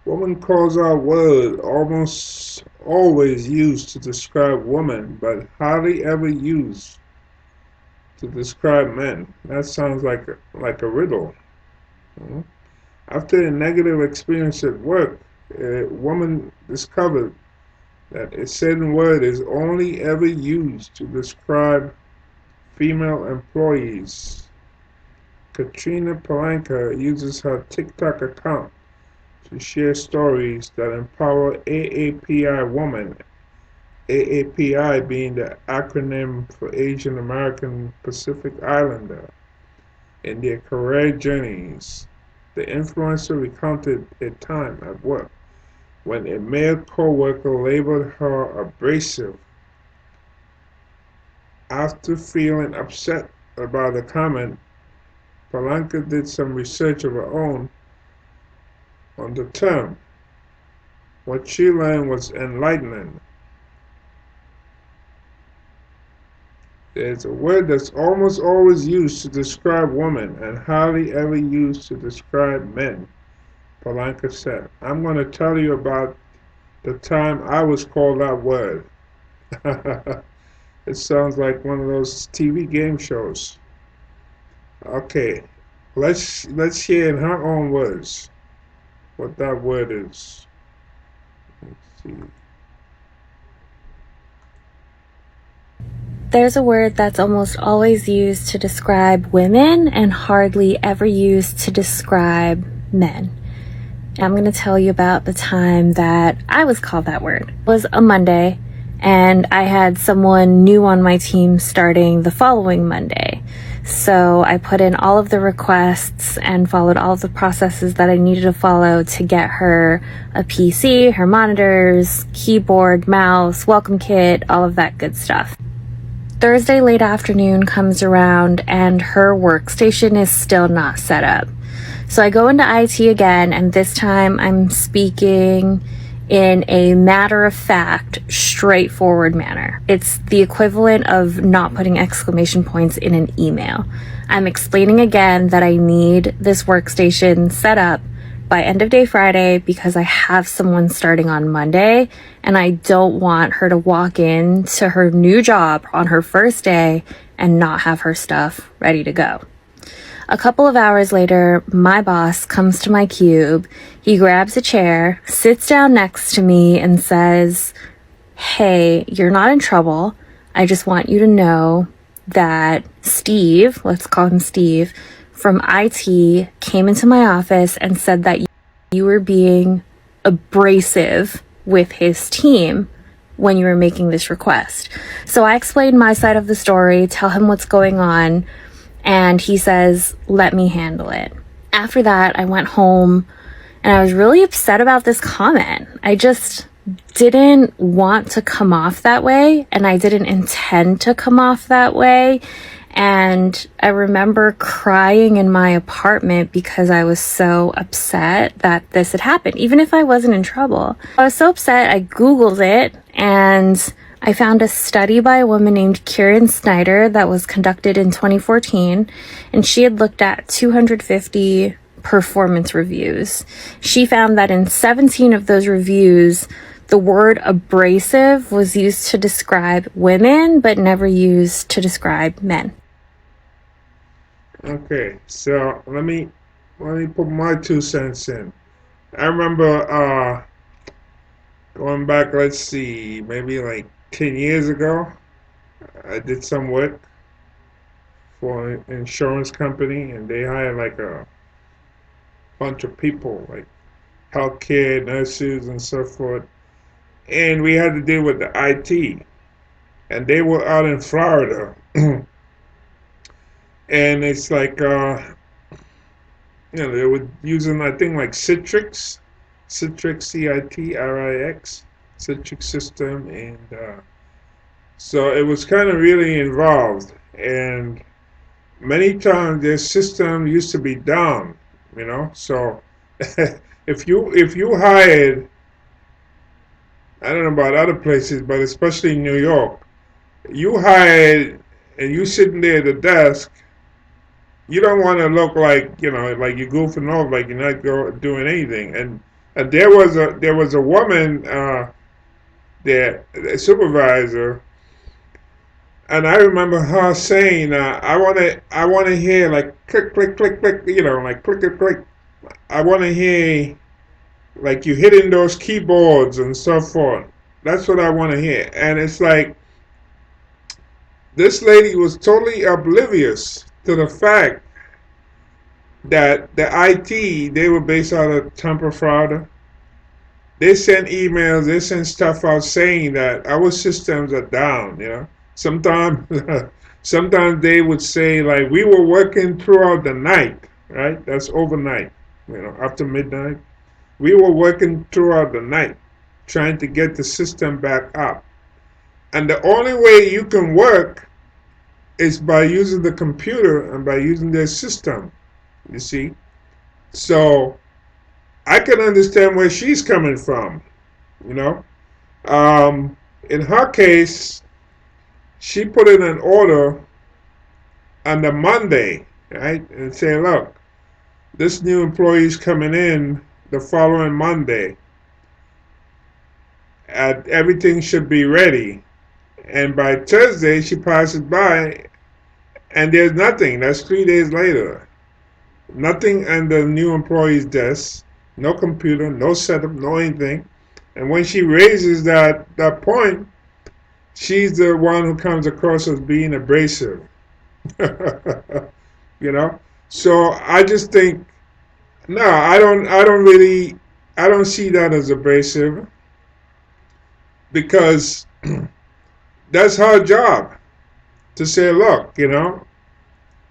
Woman calls out word almost always used to describe women, but hardly ever used to describe men. That sounds like a riddle. Mhm. After a negative experience at work, a woman discovered that a certain word is only ever used to describe female employees. Katrina Palanca uses her TikTok account to share stories that empower AAPI women, AAPI being the acronym for Asian American Pacific Islander, in their career journeys. The influencer recounted a time at work when a male coworker labeled her abrasive. After feeling upset about the comment, Palanca did some research of her own on the term. What she learned was enlightening. There's a word that's almost always used to describe women and hardly ever used to describe men, Palanca said. I'm going to tell you about the time I was called that word. It sounds like one of those TV game shows. Okay, let's hear in her own words what that word is. Let's see. There's a word that's almost always used to describe women and hardly ever used to describe men. I'm going to tell you about the time that I was called that word. It was a Monday, and I had someone new on my team starting the following Monday. So I put in all of the requests and followed all of the processes that I needed to follow to get her a PC, her monitors, keyboard, mouse, welcome kit, all of that good stuff. Thursday late afternoon comes around and her workstation is still not set up. So I go into IT again, and this time I'm speaking in a matter-of-fact, straightforward manner. It's the equivalent of not putting exclamation points in an email. I'm explaining again that I need this workstation set up by end of day Friday because I have someone starting on Monday, and I don't want her to walk in to her new job on her first day and not have her stuff ready to go. A couple of hours later, my boss comes to my cube. He grabs a chair, sits down next to me, and says, "Hey, you're not in trouble. I just want you to know that Steve," let's call him Steve, "from IT came into my office and said that you were being abrasive with his team when you were making this request." So I explain my side of the story, tell him what's going on, and he says, "Let me handle it." After that, I went home and I was really upset about this comment. I just didn't want to come off that way, and I didn't intend to come off that way. And I remember crying in my apartment because I was so upset that this had happened, even if I wasn't in trouble. I was so upset, I Googled it, and I found a study by a woman named Kieran Snyder that was conducted in 2014, and she had looked at 250 performance reviews. She found that in 17 of those reviews, the word abrasive was used to describe women, but never used to describe men. Okay, so let me put my 2 cents in. I remember going back, let's see, maybe like 10 years ago, I did some work for an insurance company, and they hired like a bunch of people, like healthcare nurses and so forth. And we had to deal with the IT, and they were out in Florida. And it's like, they were using, I think, like Citrix, Citrix, Citrix system, and so it was kind of really involved. And many times their system used to be down, So if you hired, I don't know about other places, but especially in New York, you hired and you sitting there at the desk, you don't want to look like like you're goofing off, like you're not doing anything. And There was a woman there, a supervisor, and I remember her saying, I want to hear like click click click click, like click click click. I want to hear like you hitting those keyboards and so forth. That's what I want to hear. And it's like this lady was totally oblivious to the fact that the IT, they were based out of Tampa, Florida. They sent emails, they sent stuff out saying that our systems are down. Sometimes sometimes they would say like we were working throughout the night, right? That's overnight, after midnight. We were working throughout the night trying to get the system back up. And the only way you can work is by using the computer and by using their system, you see. So I can understand where she's coming from, you know. Um, in her case, she put in an order on the Monday, right? And saying, look, this new employee is coming in the following Monday. Everything should be ready. And by Thursday, she passes by and there's nothing. That's 3 days later. Nothing on the new employee's desk. No computer, no setup, no anything. And when she raises that point, she's the one who comes across as being abrasive. you know. So I just think no, I don't see that as abrasive because that's her job to say, look,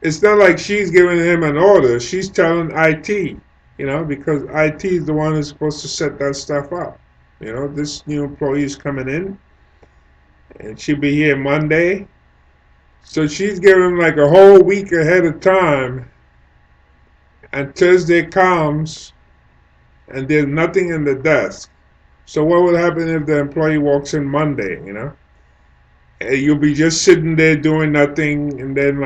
it's not like she's giving him an order. She's telling IT, because IT is the one who's supposed to set that stuff up. This new employee is coming in and she'll be here Monday. So she's giving him like a whole week ahead of time. And Thursday comes and there's nothing in the desk. So what would happen if the employee walks in Monday? You'll be just sitting there doing nothing, and then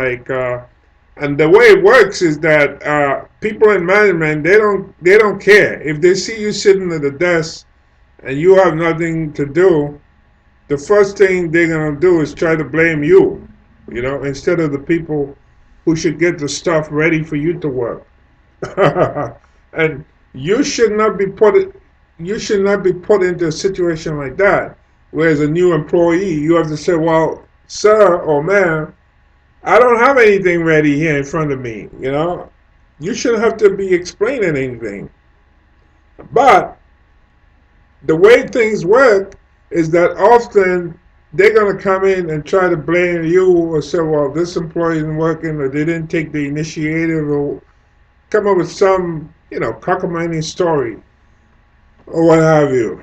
and the way it works is that people in management they don't care if they see you sitting at the desk and you have nothing to do. The first thing they're gonna do is try to blame you, instead of the people who should get the stuff ready for you to work. And you should not be put into a situation like that. Where as a new employee, you have to say, "Well, sir or ma'am, I don't have anything ready here in front of me." You shouldn't have to be explaining anything. But the way things work is that often they're gonna come in and try to blame you or say, "Well, this employee isn't working, or they didn't take the initiative, or come up with some, cockamamie story or what have you."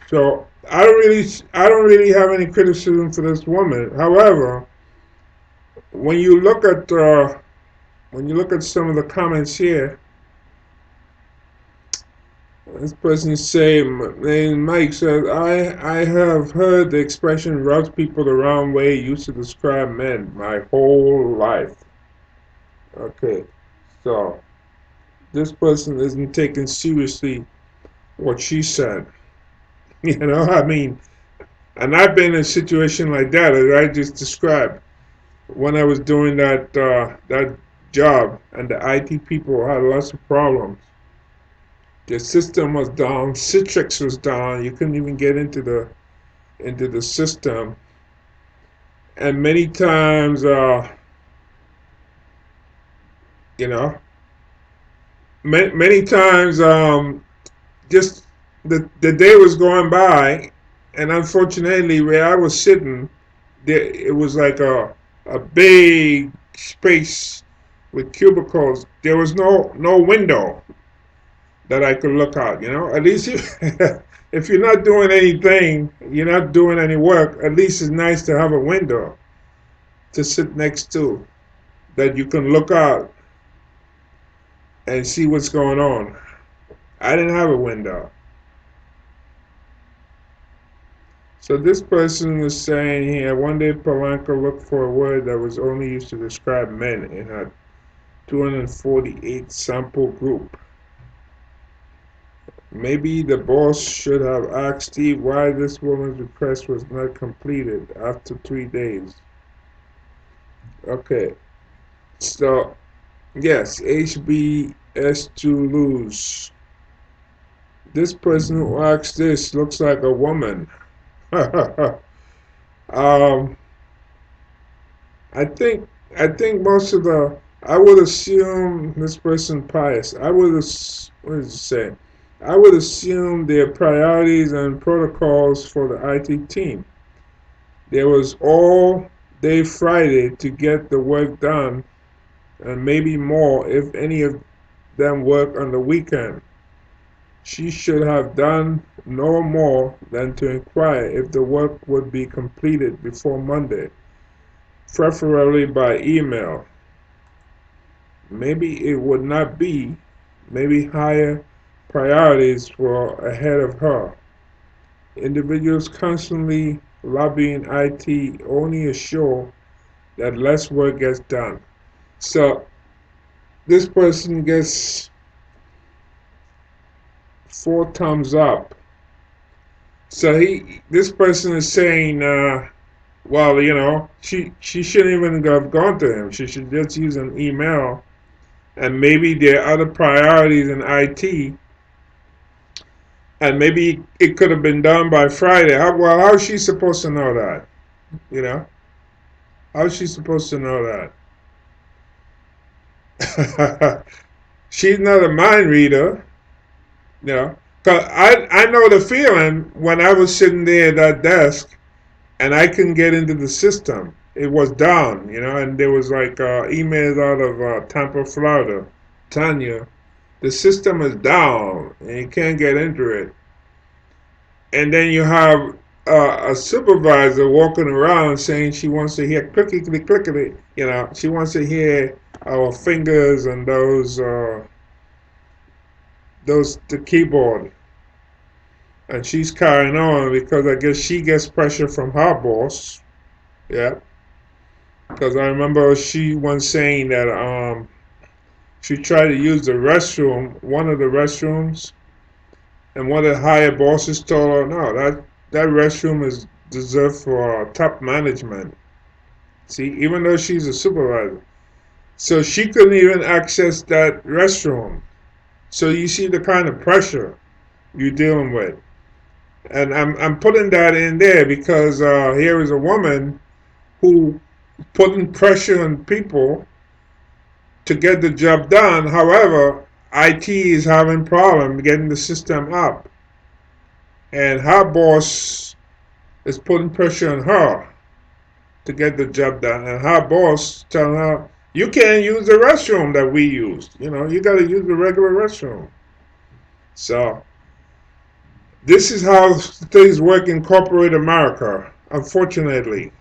So I don't really have any criticism for this woman. However, when you look at some of the comments here, this person say, and Mike says, I have heard the expression "rubs people the wrong way" used to describe men my whole life. Okay, so this person isn't taking seriously what she said. I mean, and I've been in a situation like that as I just described when I was doing that job, and the IT people had lots of problems. The system was down, Citrix was down. You couldn't even get into the system, and many times, you know, many times, just the day was going by, and unfortunately, where I was sitting, it was like a big space with cubicles. There was no window that I could look out. At least if you're not doing anything, you're not doing any work. At least it's nice to have a window to sit next to that you can look out and see what's going on. I didn't have a window. So this person is saying here, one day Palanca looked for a word that was only used to describe men in her 248 sample group. Maybe the boss should have asked Steve why this woman's request was not completed after 3 days. Okay, so yes, HBS2 lose. This person who asked this looks like a woman. um, I think I think most of the I would assume this person pious. What does it say? I would assume their priorities and protocols for the IT team. There was all day Friday to get the work done, and maybe more if any of them work on the weekend. She should have done no more than to inquire if the work would be completed before Monday, preferably by email. Maybe it would not be. Maybe higher priorities were ahead of her. Individuals constantly lobbying IT only assure that less work gets done. So this person gets 4 thumbs up. So this person is saying, well, she shouldn't even have gone to him. She should just use an email, and maybe there are other priorities in IT, and maybe it could have been done by Friday. How is she supposed to know that? You know, how is she supposed to know that? She's not a mind reader, you know. Cause I know the feeling when I was sitting there at that desk and I couldn't get into the system. It was down, and there was like emails out of Tampa, Florida. Tanya, the system is down and you can't get into it. And then you have a supervisor walking around saying she wants to hear clickety clickety. She wants to hear our fingers and those the keyboard. And she's carrying on because I guess she gets pressure from her boss. Yeah, because I remember she once saying that she tried to use the restroom, one of the restrooms, and one of the higher bosses told her, no, that restroom is reserved for top management. See, even though she's a supervisor. So she couldn't even access that restroom. So you see the kind of pressure you're dealing with. And I'm putting that in there because here is a woman who putting pressure on people to get the job done. However, IT is having problem getting the system up. And her boss is putting pressure on her to get the job done. And her boss telling her, you can't use the restroom that we used. You got to use the regular restroom. So this is how things work in corporate America, unfortunately.